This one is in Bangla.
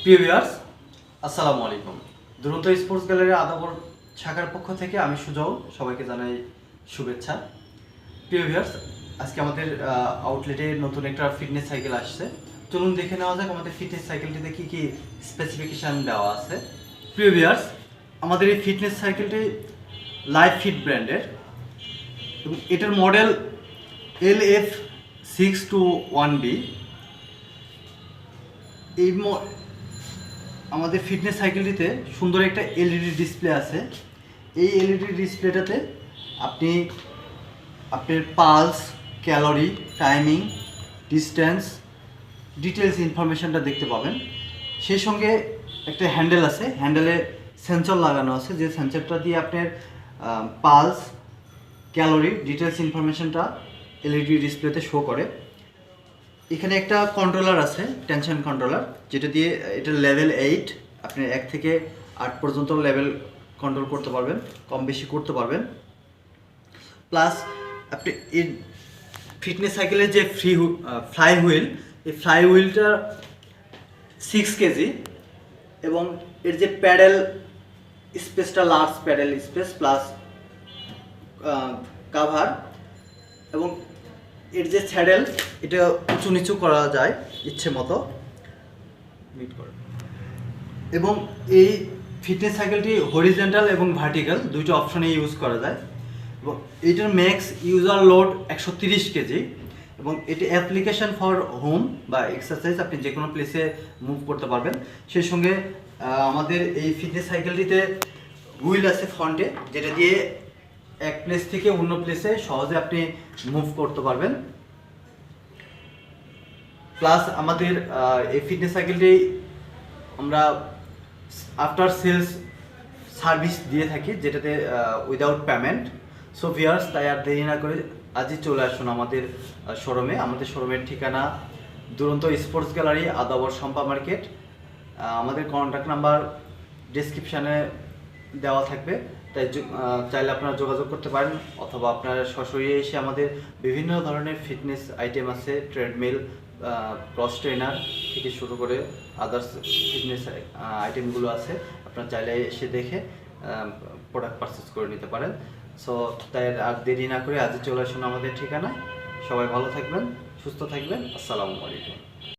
প্রিয় ভিউয়ার্স, আসসালামু আলাইকুম। দুরন্ত স্পোর্টস গ্যালারি আদাবর শাখার পক্ষ থেকে আমি সুজল সবাইকে জানাই শুভেচ্ছা। প্রিয় ভিউয়ার্স, আজকে আমাদের আউটলেটে নতুন একটা ফিটনেস সাইকেল আসছে। চলুন দেখে নেওয়া যাক আমাদের ফিটনেস সাইকেলটিতে কি কি স্পেসিফিকেশন দেওয়া আছে। প্রিয় ভিউয়ার্স, আমাদের এই ফিটনেস সাইকেলটি লাইফ ফিট ব্র্যান্ডের এবং এটার মডেল LF621B। এই আমাদের ফিটনেস সাইকেলটিতে সুন্দর একটা এলইডি ডিসপ্লে আছে। এই এলইডি ডিসপ্লেটাতে আপনি আপনার pulse, calorie, timing, distance, details ইনফরমেশনটা দেখতে পাবেন। সেই সঙ্গে একটা হ্যান্ডেল আছে, হ্যান্ডেলে সেন্সর লাগানো আছে, যে সেন্সরটা দিয়ে আপনার পালস, ক্যালোরি, ডিটেলস ইনফরমেশনটা এলইডি ডিসপ্লেতে শো করে। এখানে একটা কন্ট্রোলার আছে, টেনশন কন্ট্রোলার, যেটা দিয়ে এটা লেভেল 8, আপনি 1 থেকে 8 পর্যন্ত লেভেল কন্ট্রোল করতে পারবেন, কম বেশি করতে পারবেন। প্লাস আপনি এই ফিটনেস সাইকেলের যে ফ্লাই হুইল, এই ফ্লাই হুইলটা 6 কেজি এবং এর যে প্যাডেল স্পেসটা large pedal space plus cover, এবং এর যে স্যাডেল এটা উঁচু নিচু করা যায় ইচ্ছে মতো মিট করে। এবং এই ফিটনেস সাইকেলটি হরিজন্টাল এবং ভার্টিক্যাল দুইটা অপশনে ইউজ করা যায়। এবং এটার ম্যাক্স ইউজার লোড 130 কেজি এবং এটি অ্যাপ্লিকেশন ফর হোম বা এক্সারসাইজ, আপনি যে কোনো প্লেসে মুভ করতে পারবেন। সেই সঙ্গে আমাদের এই ফিটনেস সাইকেলটিতে হুইল আছে ফ্রন্টে, যেটা দিয়ে এক প্লেস থেকে অন্য প্লেসে সহজে আপনি মুভ করতে পারবেন। প্লাস আমাদের এই ফিটনেস সাইকেলটি আমরা আফটার সেলস সার্ভিস দিয়ে থাকি, যেটাতে উইদাউট পেমেন্ট। সো ভিউয়ার্স, তাই আর দেরি না করে আজই চলে আসুন আমাদের শোরুমে। আমাদের শোরুমের ঠিকানা দুরন্ত sports gallery, Adabor Shampa market. আমাদের কন্ট্যাক্ট নাম্বার ডেসক্রিপশানে দেওয়া থাকবে, তাই চাইলে আপনারা যোগাযোগ করতে পারেন, অথবা আপনারা সরাসরি এসে আমাদের বিভিন্ন ধরনের ফিটনেস আইটেম আছে, ট্রেডমিল, ক্রস ট্রেনার থেকে শুরু করে আদার্স ফিটনেস আইটেমগুলো আছে। আপনারা চাইলে এসে দেখে প্রোডাক্ট পারচেস করে নিতে পারেন। সো তাই আর দেরি না করে আজই চলে আসুন আমাদের ঠিকানায়। সবাই ভালো থাকবেন, সুস্থ থাকবেন। আসসালামু আলাইকুম।